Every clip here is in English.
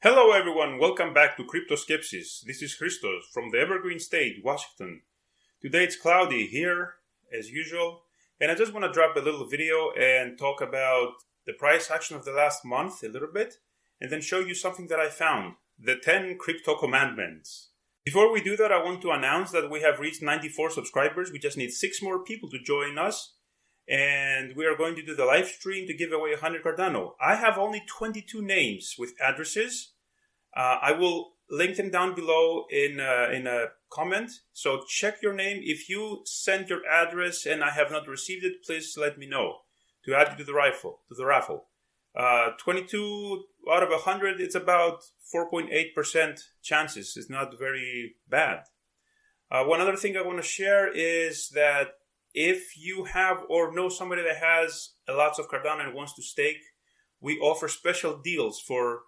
Hello everyone, welcome back to Crypto Skepsis. This is Christos from the Evergreen State, Washington. Today it's cloudy here, as usual, and I just want to drop a little video and talk about the price action of the last month a little bit, and then show you something that I found, the 10 crypto commandments. Before we do that, I want to announce that we have reached 94 subscribers. We just need 6 more people to join us. And we are going to do the live stream to give away 100 Cardano. I have only 22 names with addresses. I will link them down below in a comment. So check your name. If you send your address and I have not received it, please let me know to add you to the raffle. 22 out of 100, it's about 4.8% chances. It's not very bad. One other thing I want to share is that if you have or know somebody that has lots of Cardano and wants to stake, we offer special deals for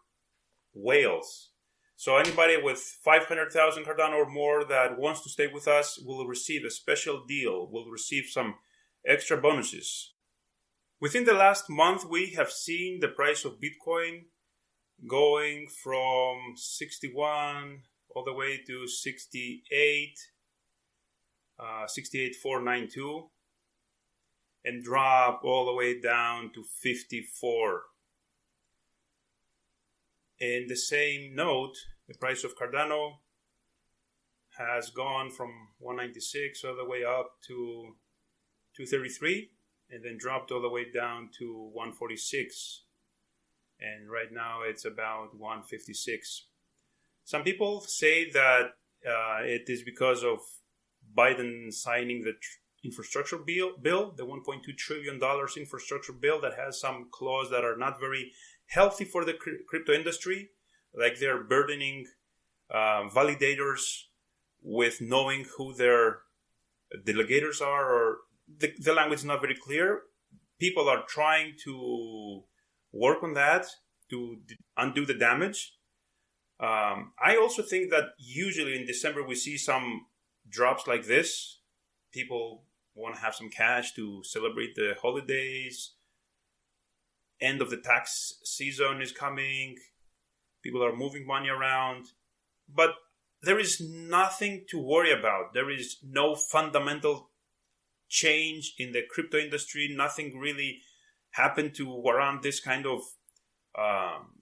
whales. So anybody with 500,000 Cardano or more that wants to stake with us will receive a special deal, will receive some extra bonuses. Within the last month, we have seen the price of Bitcoin going from 61 all the way to 68,492 and drop all the way down to 54. In the same note, the price of Cardano has gone from 196 all the way up to 233 and then dropped all the way down to 146. And right now it's about 156. Some people say that it is because of Biden signing the infrastructure bill, the $1.2 trillion infrastructure bill that has some clauses that are not very healthy for the crypto industry, like they're burdening validators with knowing who their delegators are, or the language is not very clear. People are trying to work on that to undo the damage. I also think that usually in December we see some drops like this. People want to have some cash to celebrate the holidays. End of the tax season is coming. People are moving money around. But there is nothing to worry about. There is no fundamental change in the crypto industry. Nothing really happened to warrant this kind of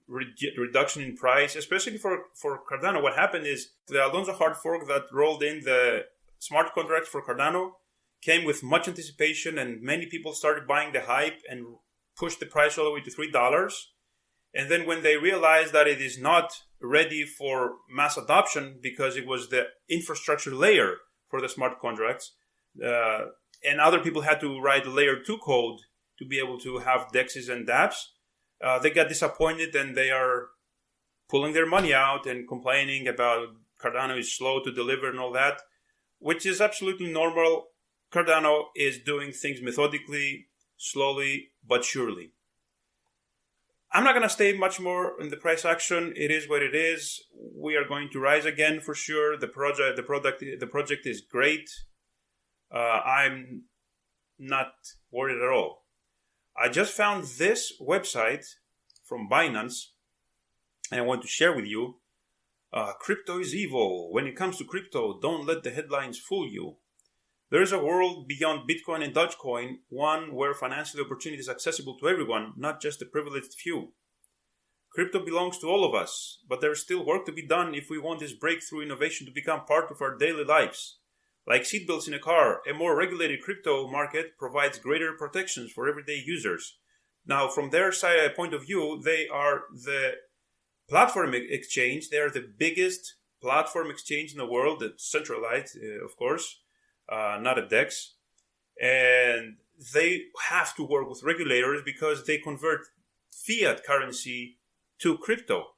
reduction in price, especially for Cardano. What happened is the Alonso hard fork that rolled in the smart contract for Cardano came with much anticipation, and many people started buying the hype and pushed the price all the way to $3. And then when they realized that it is not ready for mass adoption because it was the infrastructure layer for the smart contracts, and other people had to write layer 2 code to be able to have DEXs and dApps, they got disappointed and they are pulling their money out and complaining about Cardano is slow to deliver and all that, which is absolutely normal. Cardano is doing things methodically, slowly, but surely. I'm not going to stay much more in the price action. It is what it is. We are going to rise again for sure. The project is great. I'm not worried at all. I just found this website from Binance, and I want to share with you. Crypto is evil. When it comes to crypto, don't let the headlines fool you. There is a world beyond Bitcoin and Dogecoin, one where financial opportunity is accessible to everyone, not just the privileged few. Crypto belongs to all of us, but there is still work to be done if we want this breakthrough innovation to become part of our daily lives. Like seatbelts in a car, a more regulated crypto market provides greater protections for everyday users. Now, from their side point of view, they are the platform exchange. They are the biggest platform exchange in the world, that's centralized, of course. Not a DEX, and they have to work with regulators because they convert fiat currency to crypto.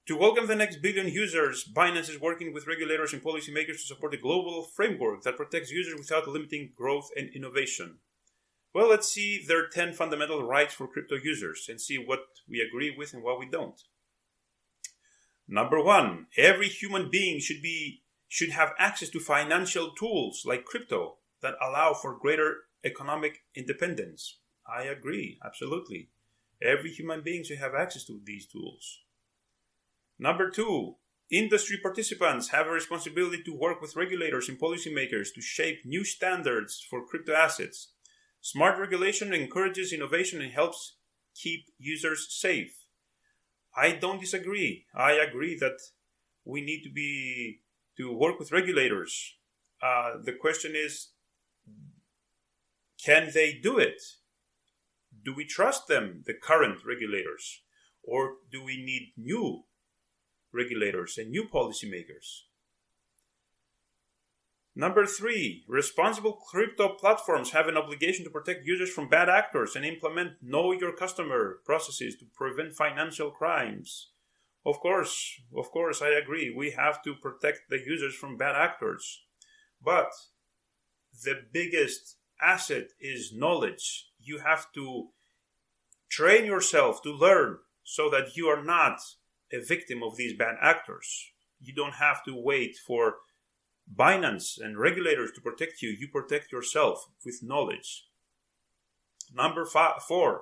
To welcome the next billion users, Binance is working with regulators and policymakers to support a global framework that protects users without limiting growth and innovation. Well, let's see their 10 fundamental rights for crypto users and see what we agree with and what we don't. Number 1, every human being should have access to financial tools like crypto that allow for greater economic independence. I agree, absolutely. Every human being should have access to these tools. Number 2, industry participants have a responsibility to work with regulators and policymakers to shape new standards for crypto assets. Smart regulation encourages innovation and helps keep users safe. I don't disagree. I agree that we need to work with regulators. The question is, can they do it? Do we trust them, the current regulators? Or do we need new regulators and new policymakers? Number 3, responsible crypto platforms have an obligation to protect users from bad actors and implement know your customer processes to prevent financial crimes. Of course, I agree. We have to protect the users from bad actors. But the biggest asset is knowledge. You have to train yourself to learn so that you are not a victim of these bad actors. You don't have to wait for Binance and regulators to protect you. You protect yourself with knowledge. Number 4,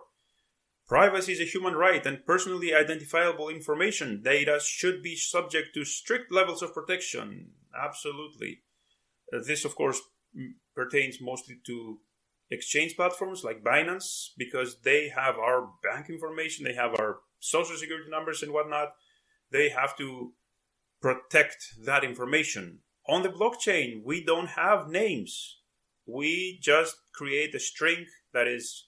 privacy is a human right and personally identifiable information data should be subject to strict levels of protection. Absolutely. This, of course, pertains mostly to exchange platforms like Binance because they have our bank information, they have our social security numbers and whatnot. They have to protect that information. On the blockchain, we don't have names. We just create a string that is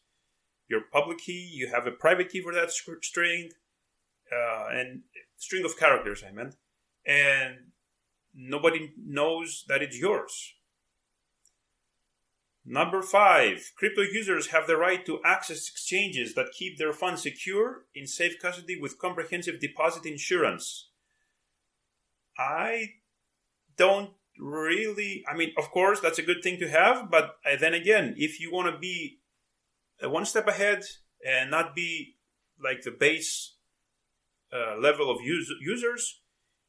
your public key. You have a private key for that string, and string of characters, I meant. And nobody knows that it's yours. Number 5, crypto users have the right to access exchanges that keep their funds secure in safe custody with comprehensive deposit insurance. I don't really, of course, that's a good thing to have, but then again, if you want to be one step ahead and not be like the base level of users,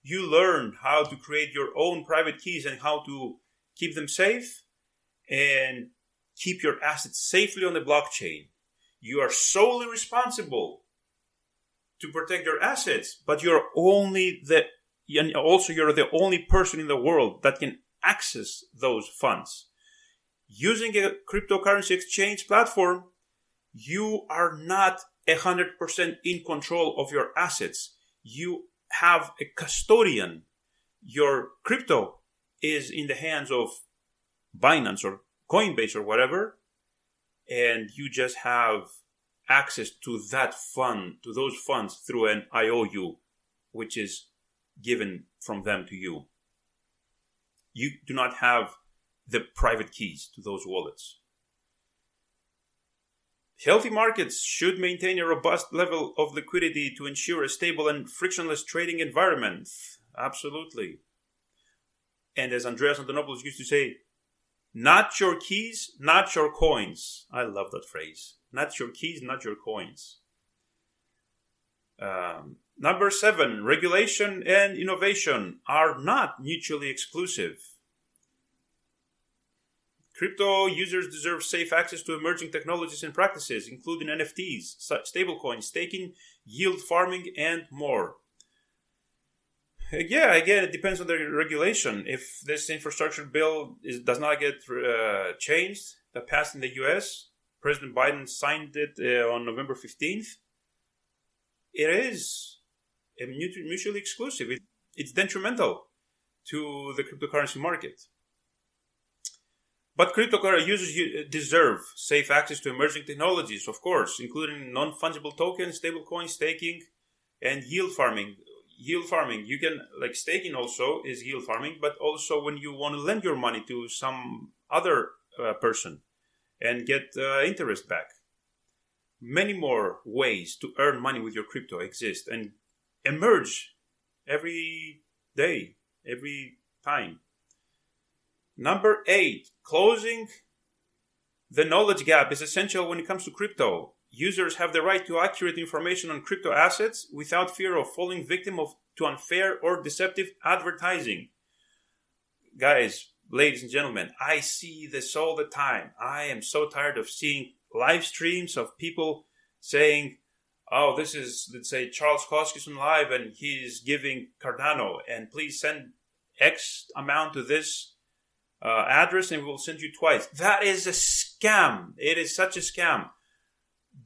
you learn how to create your own private keys and how to keep them safe and keep your assets safely on the blockchain. You are solely responsible to protect your assets, but you're the only person in the world that can access those funds. Using a cryptocurrency exchange platform, you are not 100% in control of your assets. You have a custodian. Your crypto is in the hands of Binance or Coinbase or whatever, and you just have access to those funds through an IOU, which is given from them to you. You do not have the private keys to those wallets. Healthy markets should maintain a robust level of liquidity to ensure a stable and frictionless trading environment. Absolutely. And as Andreas Antonopoulos used to say, not your keys, not your coins. I love that phrase. Not your keys, not your coins. Number 7, regulation and innovation are not mutually exclusive. Crypto users deserve safe access to emerging technologies and practices, including NFTs, stablecoins, staking, yield farming, and more. Yeah, again, it depends on the regulation. If this infrastructure bill does not get changed, that passed in the US, President Biden signed it on November 15th, it is mutually exclusive. It's detrimental to the cryptocurrency market. But cryptocurrency users deserve safe access to emerging technologies, of course, including non-fungible tokens, stablecoins, staking, and yield farming. Yield farming, you can, like staking also is yield farming, but also when you want to lend your money to some other person and get interest back. Many more ways to earn money with your crypto exist and emerge every day, every time. Number 8, closing the knowledge gap is essential when it comes to crypto. Users have the right to accurate information on crypto assets without fear of falling victim to unfair or deceptive advertising. Guys, ladies and gentlemen, I see this all the time. I am so tired of seeing live streams of people saying, oh, this is, let's say, Charles Koskis on live and he's giving Cardano, and please send X amount to this address and we'll send you twice. That is a scam. It is such a scam.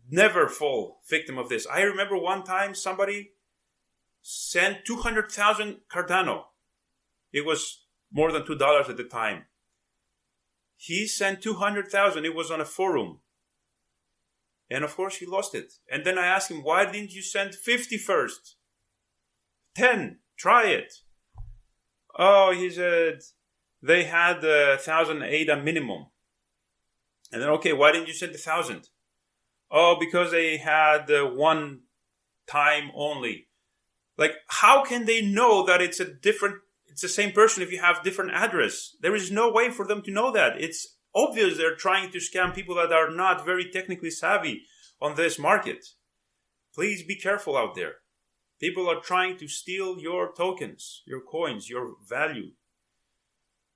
Never fall victim of this. I remember one time somebody sent 200,000 Cardano. It was more than $2 at the time. He sent 200,000. It was on a forum. And of course he lost it. And then I asked him, why didn't you send 50 first? 10. Try it. Oh, he said, they had 1,000 ADA minimum. And then, okay, why didn't you send 1,000? Oh, because they had one time only. Like, how can they know that it's the same person if you have different address? There is no way for them to know that. It's obvious they're trying to scam people that are not very technically savvy on this market. Please be careful out there. People are trying to steal your tokens, your coins, your value,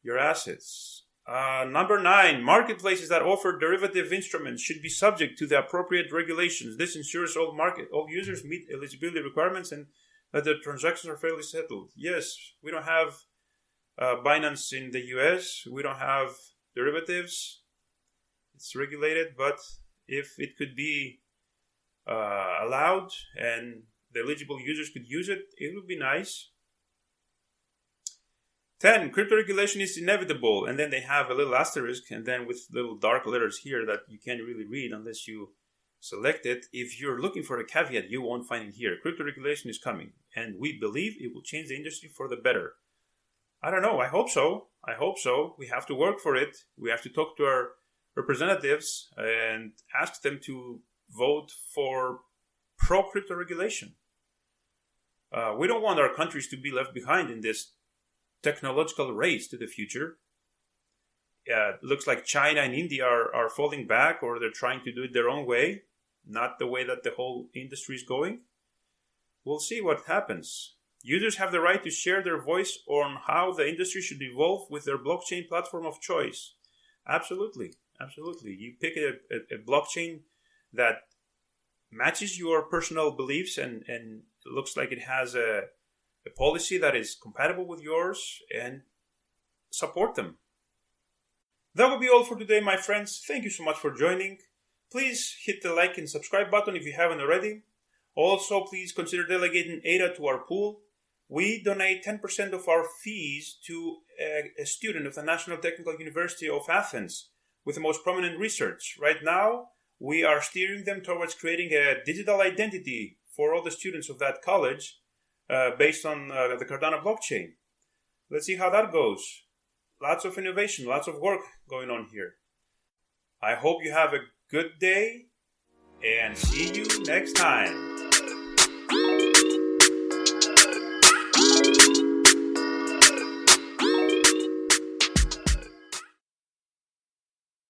your assets. Number 9, marketplaces that offer derivative instruments should be subject to the appropriate regulations. This ensures all users meet eligibility requirements and that the transactions are fairly settled. Yes, we don't have Binance in the US. We don't have derivatives. It's regulated, but if it could be allowed and the eligible users could use it, it would be nice. 10, crypto regulation is inevitable. And then they have a little asterisk and then with little dark letters here that you can't really read unless you select it. If you're looking for a caveat, you won't find it here. Crypto regulation is coming and we believe it will change the industry for the better. I don't know. I hope so. We have to work for it. We have to talk to our representatives and ask them to vote for pro-crypto regulation. We don't want our countries to be left behind in this technological race to the future. It looks like China and India are falling back, or they're trying to do it their own way, not the way that the whole industry is going. We'll see what happens. Users have the right to share their voice on how the industry should evolve with their blockchain platform of choice. Absolutely. You pick a blockchain that matches your personal beliefs and it looks like it has a policy that is compatible with yours, and support them. That will be all for today, my friends. Thank you so much for joining. Please hit the like and subscribe button if you haven't already. Also, please consider delegating ADA to our pool. We donate 10% of our fees to a student of the National Technical University of Athens with the most prominent research. Right now, we are steering them towards creating a digital identity for all the students of that college based on the Cardano blockchain. Let's see how that goes. Lots of innovation, lots of work going on here. I hope you have a good day and see you next time.